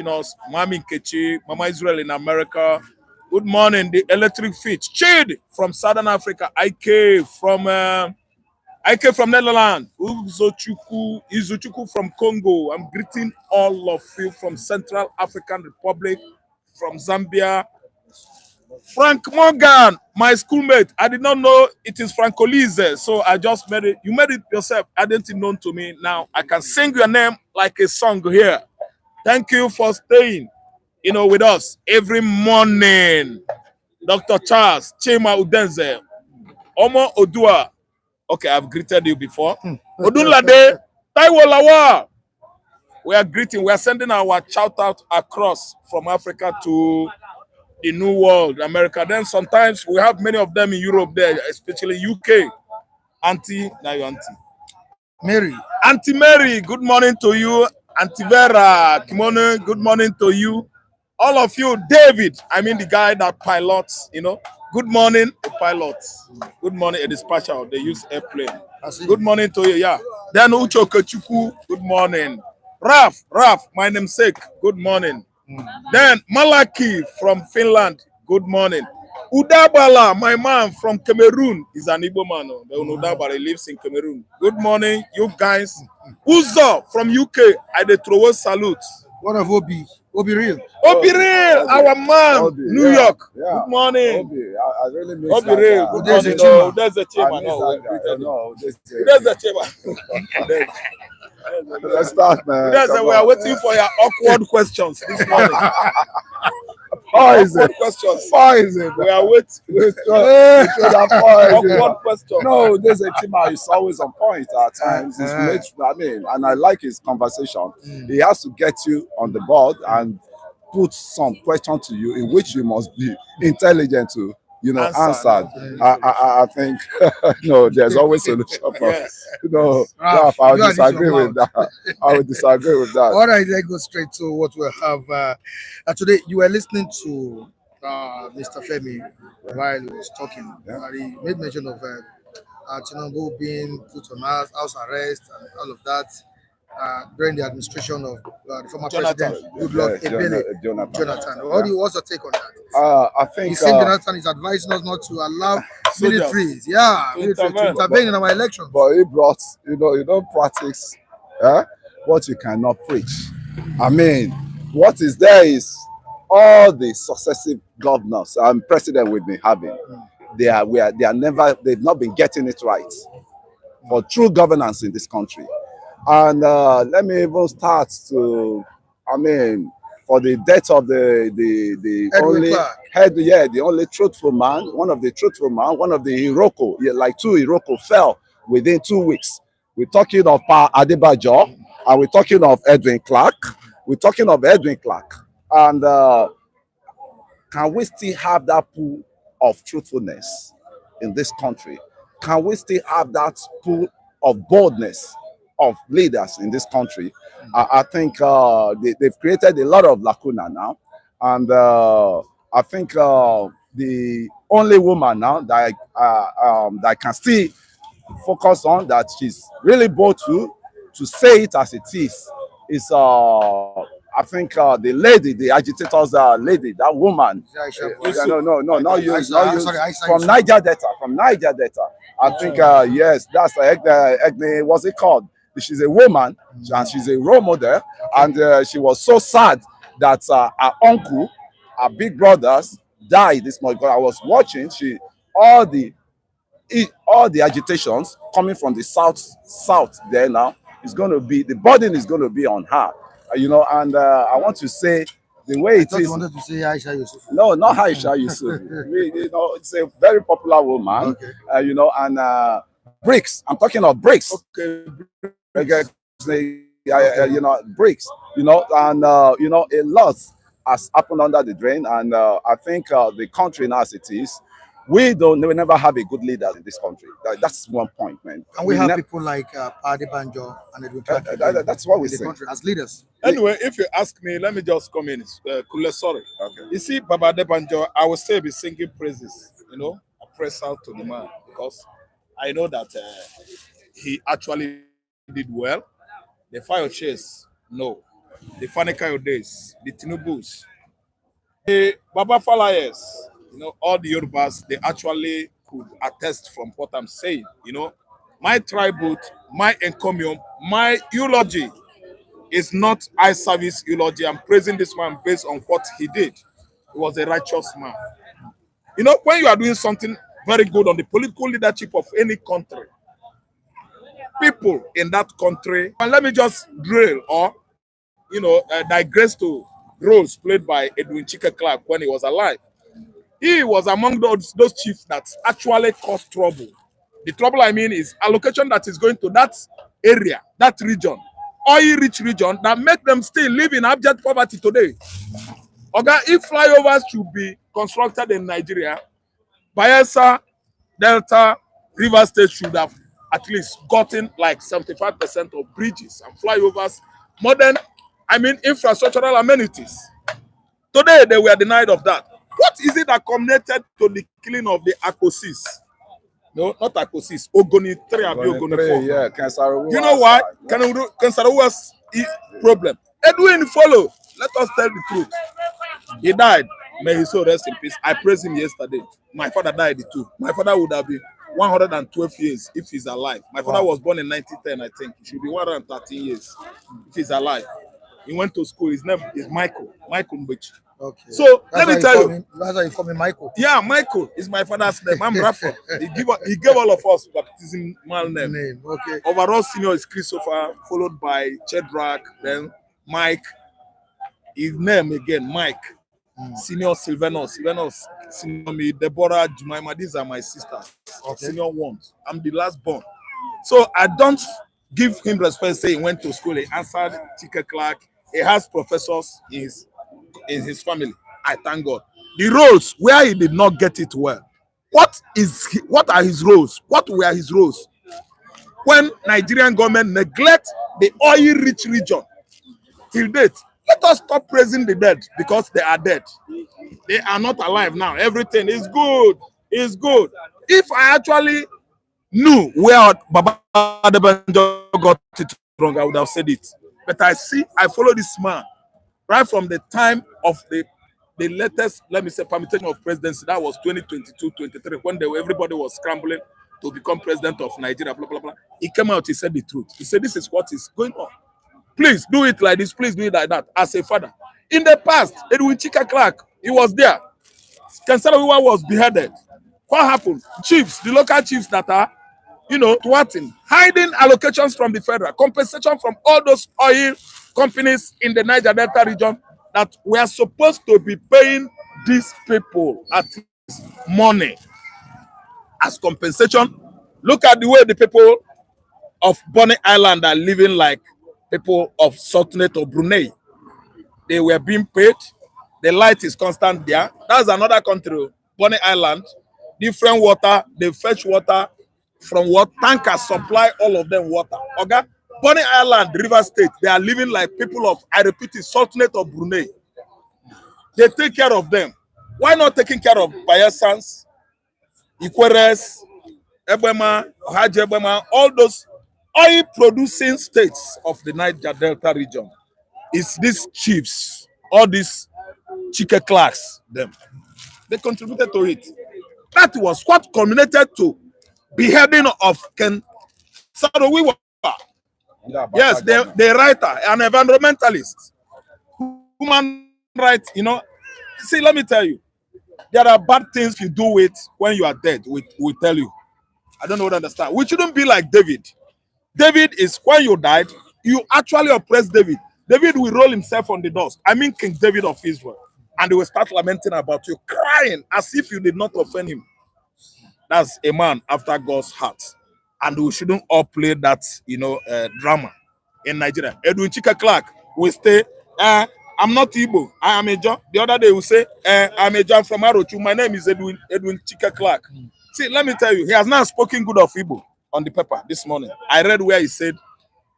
us. Mami Kechi, Mama Israel in America. Good morning, the Electric Fish. Chid from Southern Africa. IK from Netherlands. Izuchuku from Congo. I'm greeting all of you from Central African Republic, from Zambia. Frank Morgan, my schoolmate. I did not know it is Francolise, so I just made it. You made it yourself. Identity known to me. Now I can sing your name like a song here. Thank you for staying, with us every morning. Dr. Charles, Chima Udenze, Omo Odua. Okay, I've greeted you before. Odunlade, Taiwo Lawa. We are greeting. We are sending our shout out across from Africa to the New World, America. Then sometimes we have many of them in Europe there, especially UK. Auntie, now your auntie. Mary. Auntie Mary, good morning to you. Auntie Vera, Kimono, good morning to you. All of you, David, I mean the guy that pilots, Good morning, a pilot. Good morning, a dispatcher. They use airplane. Good morning to you, yeah. Then Ucho Kechuku, good morning. Raf, my namesake, good morning. Then Malaki from Finland, good morning. Udabala, my man from Cameroon, is an Igbo man. Udabala lives in Cameroon. Good morning, you guys. Uzo from UK, I dey throw a salute. What of Obi? Obi Real. Obi Real, our man, Obi, New yeah, York. yeah. Good morning. Obi, I really miss Obi that Real, guy. good There's morning. a Chima. No, there's a I Chima. miss No, that we guy. greeted him. No, There's a Chima. let's start, man. There's Come we are on. waiting for your awkward questions this morning. Poison. Awkward questions. Poison. We are waiting. Awkward questions. No, there's a team is always on point at times. And I like his conversation. He has to get you on the board and put some question to you in which you must be intelligent to, answered. I think there's always solution for Yes. Ralph, I would disagree with that. I would disagree with that. All right, let's go straight to what we have. Today, you were listening to Mr. Femi while he was talking. He made mention of Tinubu being put on house arrest and all of that during the administration of the former president, Goodluck Ebele Jonathan. What's your take on that? I think He's saying Jonathan is advising us not to allow militaries, to intervene in our elections. But he brought, you don't practice what you cannot preach. I mean, what is there is all the successive governors and president we've been having. They've not been getting it right for true governance in this country. And let me even start to, for the death of the only truthful man, one of the Iroko, like two Iroko fell within 2 weeks. We're talking of Pa Adebajo, and we're talking of Edwin Clark. And can we still have that pool of truthfulness in this country? Can we still have that pool of boldness of leaders in this country? I think they've created a lot of lacuna now. And I think the only woman now that I can still focus on, that she's really bold to say it as it is I think the lady, the agitators lady, that woman. Not you. From Niger Delta. I think yes, that's Egne. What's it called? She's a woman and she's a role model, and she was so sad that her uncle, her big brothers died this morning. I was watching. All the agitations coming from the south there now is going to be, the burden is going to be on her. And I want to say the way I it thought you is. wanted to say Aisha Yusuf. No, not Aisha Yusuf. It's a very popular woman. Okay. And bricks. I'm talking of bricks. Okay. Bricks. And a lot has happened under the drain, and I think the country now as it is, we never have a good leader in this country. That's one point, man. And we have people like Padi Banjo and Edwin Clark that's what we in the say. country as leaders. Anyway, if you ask me, let me just come in. Kule, sorry. Okay. You see, Baba Debanjo, I will still be singing praises, I press out to the man because I know that he actually did well. The fire chase, no. The Fanikayo days, the Tinubus, the Baba Falayers, all the Yorubas, they actually could attest from what I'm saying. My tribute, my encomium, my eulogy is not eye service eulogy. I'm praising this man based on what he did. He was a righteous man. When you are doing something very good on the political leadership of any country, people in that country, and let me just drill or, digress to roles played by Edwin Clark when he was alive. He was among those chiefs that actually caused trouble. The trouble I mean is allocation that is going to that area, that region, oil-rich region that make them still live in abject poverty today. Okay, if flyovers should be constructed in Nigeria, Bayelsa, Delta, River State should have at least gotten like 75% of bridges and flyovers, modern, infrastructural amenities. Today, they were denied of that. What is it that culminated to the killing of the Akosis? No, not Akosis. Ogoni 3 and Ogoni 4. Yeah, You know why? Kansarawua's problem. Edwin follow. Let us tell the truth. He died. May his soul rest in peace. I praised him yesterday. My father died too. My father would have been 112 years if he's alive. My father was born in 1910, I think. He should be 113 years if he's alive. He went to school. His name is Michael Mbichi. Okay. So let me tell you. That's why you call me Michael. Yeah, Michael is my father's name. I'm Rafa. He gave all of us baptismal name. Okay. Overall senior is Christopher, followed by Chedrak, then Mike. His name again, Mike. Senior Sylvanus, senior me, Deborah, Jemima. These are my sisters. Okay. Senior ones. I'm the last born. So I don't give him respect. Say he went to school. He answered Chike Clark. He has professors in his family. I thank God. The roles where he did not get it well. What are his roles? What were his roles? When Nigerian government neglect the oil-rich region till date, let us stop praising the dead because they are dead. They are not alive now. Everything is good. It's good. If I actually knew where Baba Adebanjo got it wrong, I would have said it. But I follow this man right from the time of the latest, let me say, permutation of presidency. That was 2022-23, when everybody was scrambling to become president of Nigeria, blah, blah, blah. He came out, he said the truth. He said, this is what is going on. Please do it like this, please do it like that, as a father. In the past, Edwin Clark, he was there. Kansarawiwa was beheaded. What happened? Chiefs, the local chiefs that are, thwarting, hiding allocations from the federal, compensation from all those oil companies in the Niger Delta region that were supposed to be paying these people at least money as compensation. Look at the way the people of Bonny Island are living like people of Sultanate of Brunei. They were being paid. The light is constant there. That's another country, Bonny Island. Different water. They fetch water from what tankers supply all of them water. Okay? Bonny Island, River State, they are living like people of, I repeat it, Sultanate of Brunei. They take care of them. Why not taking care of Bayelsans, Ikweres, Ebema, Haji Ebema, all those oil-producing states of the Niger Delta region? It's these chiefs, all these Chike Clarks, them. They contributed to it. That was what culminated to beheading of Ken Saro-Wiwa. Yes, the writer, an environmentalist, human rights, See, let me tell you, there are bad things you do it when you are dead. We tell you. I don't know what to understand. We shouldn't be like David. David is, when you died, you actually oppressed David. David will roll himself on the dust. I mean King David of Israel. And they will start lamenting about you, crying as if you did not offend him. That's a man after God's heart. And we shouldn't all play that, drama in Nigeria. Edwin Chika Clark will stay, I'm not Igbo, I am a John. The other day will say, I'm a John from Arochu. My name is Edwin Chika Clark. See, let me tell you, he has not spoken good of Igbo on the paper this morning. I read where he said,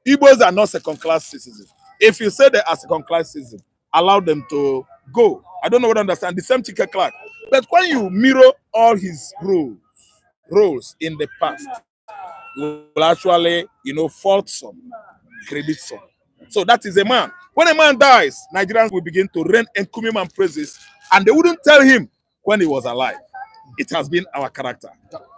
Igbos are not second-class citizens. If you say they are second-class citizens, allow them to go. I don't know what to understand. The same Chika Clark. But when you mirror all his roles in the past, you will actually, fault some, credit some. So that is a man. When a man dies, Nigerians will begin to rain encomium and praises, and they wouldn't tell him when he was alive. It has been our character.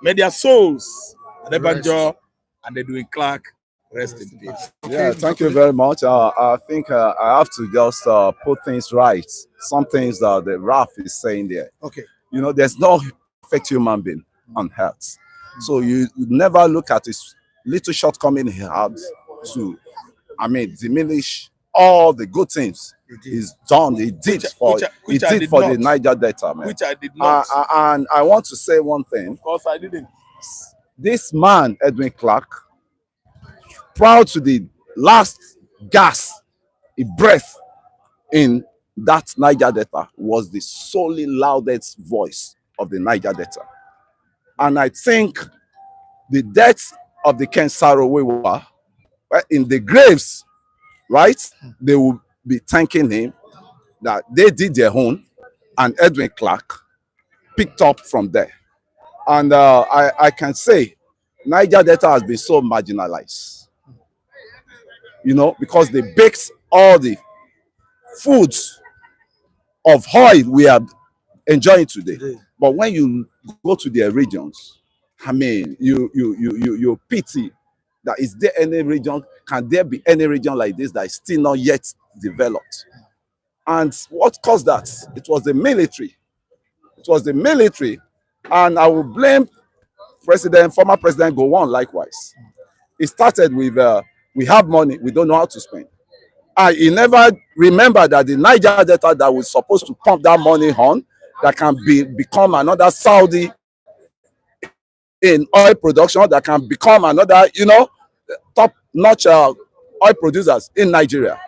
May their souls, Adebanjo and Edwin Clark, rest in peace. Yeah, thank you very much. I think I have to just put things right. Some things that the Raf is saying there. Okay. There's no perfect human being on earth. So you never look at his little shortcoming he had to, diminish all the good things he's done. He did for the Niger Delta, man. Which I did not. And I want to say one thing. Of course, I didn't. This man, Edwin Clark, proud to the last gas he breathed in that Niger Delta, was the solely loudest voice of the Niger Delta. And I think the death of the Ken Saro-Wiwa, in the graves, right, they will be thanking him that they did their own, and Edwin Clark picked up from there. And I can say Niger Delta has been so marginalized, because they baked all the foods of oil we are enjoying today. But when you go to their regions, you pity that is there any region, can there be any region like this that is still not yet developed? And what caused that? It was the military. It was the military, and I will blame former President Gowon likewise. It started with, we have money, we don't know how to spend. And he never remembered that the Niger Delta that was supposed to pump that money on, that can become another Saudi in oil production, that can become another, top-notch oil producers in Nigeria.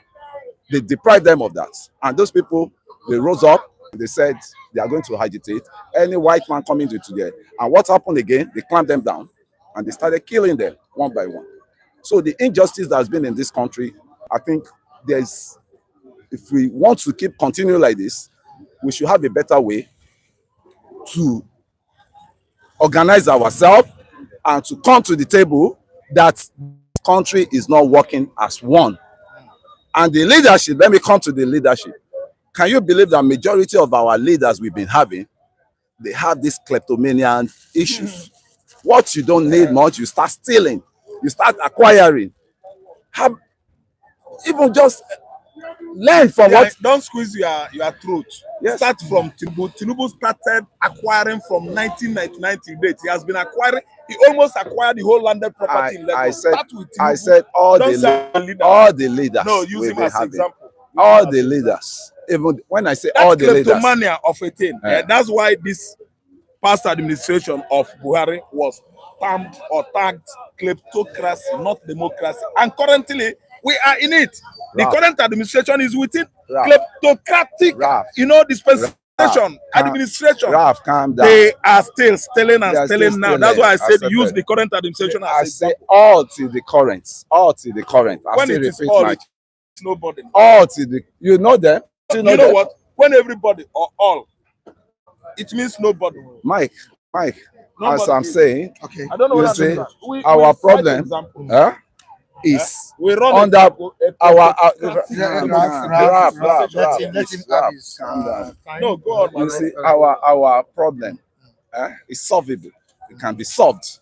They deprived them of that. And those people, they rose up, they said they are going to agitate any white man coming into there. And what happened again? They clamped them down and they started killing them one by one. So the injustice that has been in this country, I think if we want to continue like this, we should have a better way to organize ourselves and to come to the table that the country is not working as one. And the leadership, let me come to the leadership. Can you believe that majority of our leaders we've been having, they have these kleptomanian issues? What you don't need much, you start stealing, you start acquiring. Even just learn from what. Don't squeeze your throat. Yes. Start from Tinubu. Tinubu started acquiring from 1999 to date. He has been acquiring. He almost acquired the whole landed property in Lagos. I said all the leaders. No, use him as an example. All the leaders. Even when I say all the leaders. That's kleptomania of a thing. That's why this past administration of Buhari was termed or tagged kleptocracy, not democracy. And currently, we are in it. The current administration is within kleptocratic, dispensation, administration. Calm down. They are still stealing and stealing now. That's why I said use the current administration as I say all to the current. All to the current. When it is all, it's nobody. All to the, you know them? You know what? When everybody or all, it means nobody. Mike, nobody as I'm saying, okay. I don't know what say our problem is we run under our no, go on. You see, our problem is solvable. It can be solved.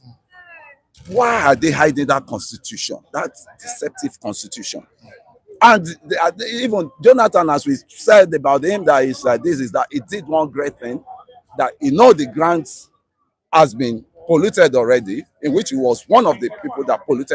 Why are they hiding that constitution, that deceptive constitution? And even Jonathan, as we said about him, that is this is that he did one great thing, that the grant has been polluted already, in which he was one of the people that polluted